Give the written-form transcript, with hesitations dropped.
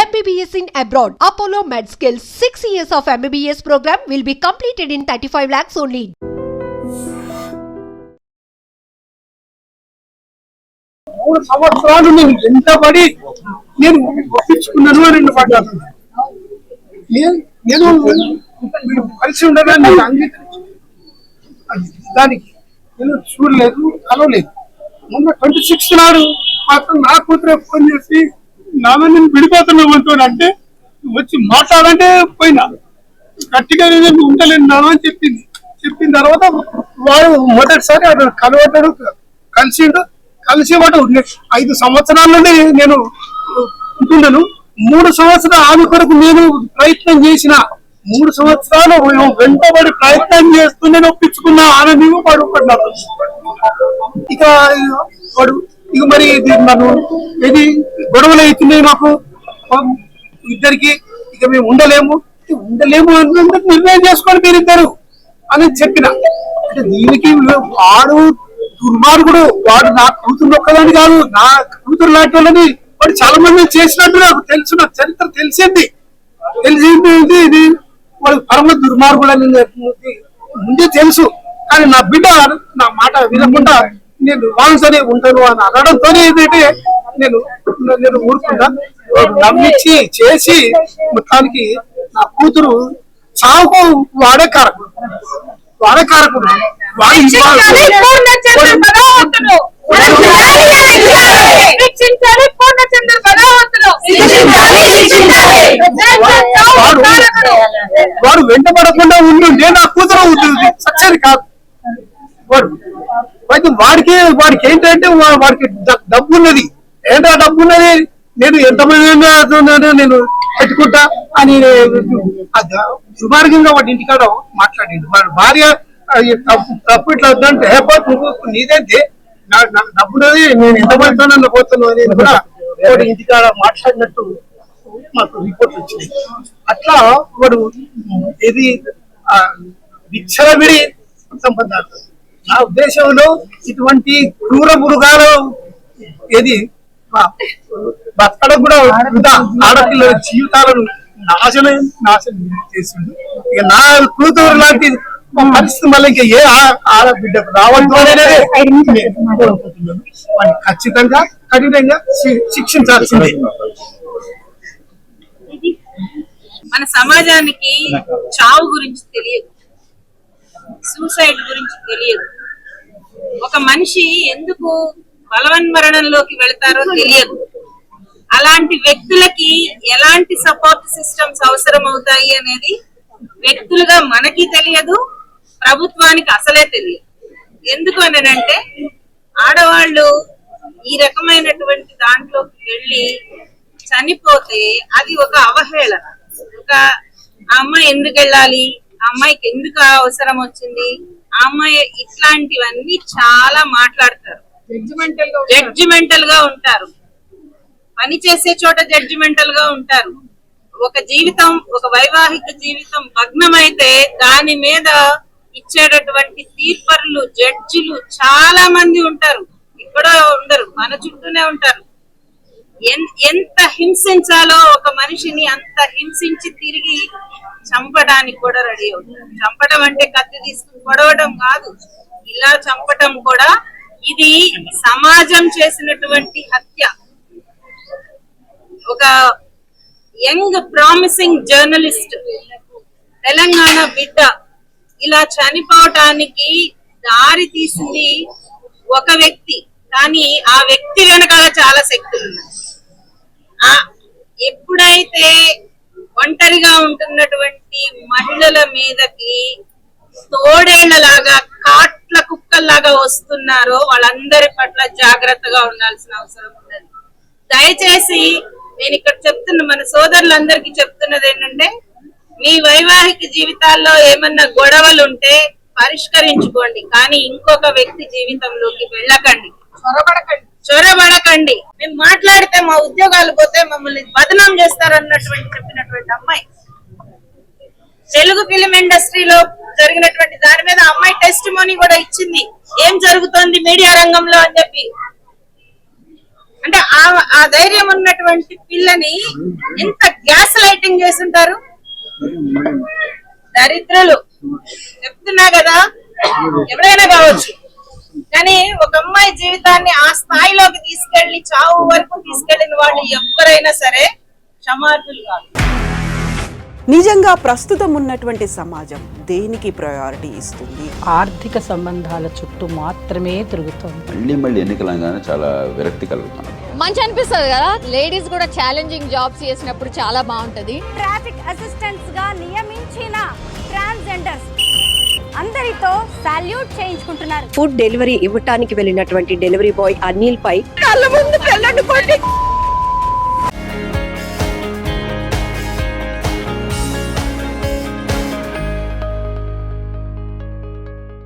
MBBS in abroad. Apollo MedSkills 6 years of MBBS program will be completed in 35 lakhs only. సంవత్సరాలు నేను ఎంత పడి నేను ఒప్పించుకున్నాను అని పడ్డాను. నేను కలిసి ఉండగానే నేను అంగీకరించాను. దానికి నేను చూడలేదు, కలవలేదు. మొన్న 26 నాడు మాత్రం నా కూతురు ఫోన్ చేసి నాన్న నేను విడిపోతున్నావు అంటే వచ్చి మాట్లాడంటే పోయినా గట్టిగా నేను ఉండలేను నాన్న అని చెప్పింది. చెప్పిన తర్వాత వాడు మొదటిసారి అతను కలవటాడు, కలిసి వాడు 5 సంవత్సరాల నుండి నేను ఉంటున్నాను. 3 సంవత్సరాలు ఆమె కొరకు నేను ప్రయత్నం చేసిన, 3 సంవత్సరాలు వెంటబడి ప్రయత్నం చేస్తూ నేను ఒప్పించుకున్నా. ఆనందం పడుకున్నాడు. ఇక వాడు ఇక మరి నన్ను ఏది గొడవలు అవుతున్నాయి మాకు ఇద్దరికి, ఇక మేము ఉండలేము అని నిర్ణయం చేసుకొని మీరిద్దరు అని చెప్పిన. అంటే దీనికి వాడు దుర్మార్గుడు, వాడు నా కూతురు ఒక్కదాని కాదు, నా కూతురు లాంటి వాళ్ళని వాడు చాలా మంది చేసినట్టు నాకు తెలుసు, నాకు చరిత్ర తెలిసింది. ఇది వాడు పరమ దుర్మార్గుడు అని ముందే తెలుసు. కానీ నా బిడ్డ నా మాట వినకుండా నేను వాంసనే ఉంటాను అని అనడంతో ఏంటంటే నేను ఊరుకున్నా. నమ్మించి చేసి మొత్తానికి నా కూతురు చావుకు వాడే కారకుడు. వాడు వెంటబడకుండా ఉండుంటే నా కూతురు ఉంటుంది, సచ్చేది కాదు. వాడికి ఏంటంటే వాడికి డబ్బు ఉన్నది. ఏంటో డబ్బు ఉన్నది, నేను ఎంతమంది నేను పెట్టుకుంటా అని సుమార్గంగా వాడి ఇంటికాడ మాట్లాడింది. వాడి భార్య తప్పు ఇట్లా వద్దంటే నీదేంటి, డబ్బు ఉన్నది, నేను ఎంతమందితో పోతాను అనేది కూడా వాడి ఇంటికాడ మాట్లాడినట్టు మాకు రిపోర్ట్ వచ్చింది. అట్లా వాడు ఇది విచ్చలవిడి సంబంధాలు. నా ఉద్దేశంలో ఇటువంటి క్రూర మృగాలు ఏది బతకడం కూడా ఆడపిల్లల జీవితాలను నాశనం చేసిండు. ఇక నా కూతురు లాంటి పరిస్థితి మళ్ళీ ఇంకా ఏ ఆడబిడ్డకు రావద్దు అనేది వాడిని ఖచ్చితంగా కఠినంగా శిక్షించాల్సిందే. మన సమాజానికి చావు గురించి తెలియదు, సూసైడ్ గురించి తెలియదు, ఒక మనిషి ఎందుకు బలవన్మరణంలోకి వెళతారో తెలియదు. అలాంటి వ్యక్తులకి ఎలాంటి సపోర్ట్ సిస్టమ్స్ అవసరం అవుతాయి అనేది వ్యక్తులుగా మనకి తెలియదు, ప్రభుత్వానికి అసలే తెలియదు. ఎందుకు అనంటే ఆడవాళ్ళు ఈ రకమైనటువంటి దాంట్లోకి వెళ్ళి చనిపోతే అది ఒక అవహేళన. ఒక ఆ అమ్మాయి ఎందుకు వెళ్ళాలి, ఆ అమ్మాయికి ఎందుకు అవసరం వచ్చింది, ఆ అమ్మాయి ఇట్లాంటివన్నీ చాలా మాట్లాడతారు. జడ్జిమెంటల్ గా ఉంటారు, పని చేసే చోట జడ్జిమెంటల్ గా ఉంటారు. ఒక జీవితం, ఒక వైవాహిక జీవితం భగ్నమైతే దాని మీద ఇచ్చేటటువంటి తీర్పర్లు, జడ్జిలు చాలా మంది ఉంటారు. ఎక్కడో ఉండరు, మన చుట్టూనే ఉంటారు. ఎంత హింసించాలో ఒక మనిషిని అంత హింసించి తిరిగి చంపడానికి కూడా రెడీ అవుతారు. చంపడం అంటే కత్తి తీసుకుని పొడవడం కాదు, ఇలా చంపటం కూడా. ఇది సమాజం చేసినటువంటి హత్య. ఒక యంగ్ ప్రామిసింగ్ జర్నలిస్ట్, తెలంగాణ బిడ్డ ఇలా చనిపోవటానికి దారి తీసింది ఒక వ్యక్తి. కానీ ఆ వ్యక్తి వెనకాల చాలా శక్తులు ఉన్నాయి. ఎప్పుడైతే ఒంటరిగా ఉంటున్నటువంటి మహిళల మీదకి తోడేళ్లలాగా, కాట్ల కుక్కల్లాగా వస్తున్నారో వాళ్ళందరి పట్ల జాగ్రత్తగా ఉండాల్సిన అవసరం ఉన్నది. దయచేసి నేను ఇక్కడ చెప్తున్న మన సోదరులందరికీ చెప్తున్నది ఏంటంటే, మీ వైవాహిక జీవితాల్లో ఏమన్నా గొడవలు ఉంటే పరిష్కరించుకోండి, కానీ ఇంకొక వ్యక్తి జీవితంలోకి వెళ్ళకండి, చొరబడకండి. మేము మాట్లాడితే మా ఉద్యోగాలు పోతే మమ్మల్ని బదనాం చేస్తారన్నటువంటి చెప్పినటువంటి అమ్మాయి తెలుగు ఫిలిం ఇండస్ట్రీలో జరిగినటువంటి దాని మీద అమ్మాయి టెస్టిమోనీ కూడా ఇచ్చింది, ఏం జరుగుతోంది మీడియా రంగంలో అని చెప్పి. అంటే ఆ ధైర్యం ఉన్నటువంటి పిల్లని ఎంత గ్యాస్ లైటింగ్ చేస్తుంటారు దరిద్రులు. చెప్తున్నా కదా, ఎవరైనా కావచ్చు, కానీ ఒక అమ్మాయి జీవితాన్ని ఆ స్థాయిలోకి తీసుకెళ్లి చావు వరకు తీసుకెళ్లిన వాళ్ళు ఎవరైనా సరే క్షమార్హులు కాదు. నిజంగా ప్రస్తుతం ఉన్నటువంటి సమాజం దేనికి ప్రయారిటీ ఇస్తుంది? ఆర్థిక సంబంధాల చుట్టూ మాత్రమే తిరుగుతోంది. మళ్ళీ ఎన్నికలంగానే చాలా విరక్తి కలుగుతున్నాం. మంచి అనిపిస్తుంది కదా, లేడీస్ కూడా ఛాలెంజింగ్ జాబ్స్ చేసినప్పుడు చాలా బాగుంటది. ట్రాఫిక్ అసిస్టెంట్స్ గా నియమించిన ట్రాన్స్జెండర్స్ అందరితో సాల్యూట్ చేయించుకుంటున్నారు. ఫుడ్ డెలివరీ ఇవ్వటానికి వెళ్ళినటువంటి డెలివరీ బాయ్ అనిల్ పై కళ్ళ ముందు పెళ్ళండి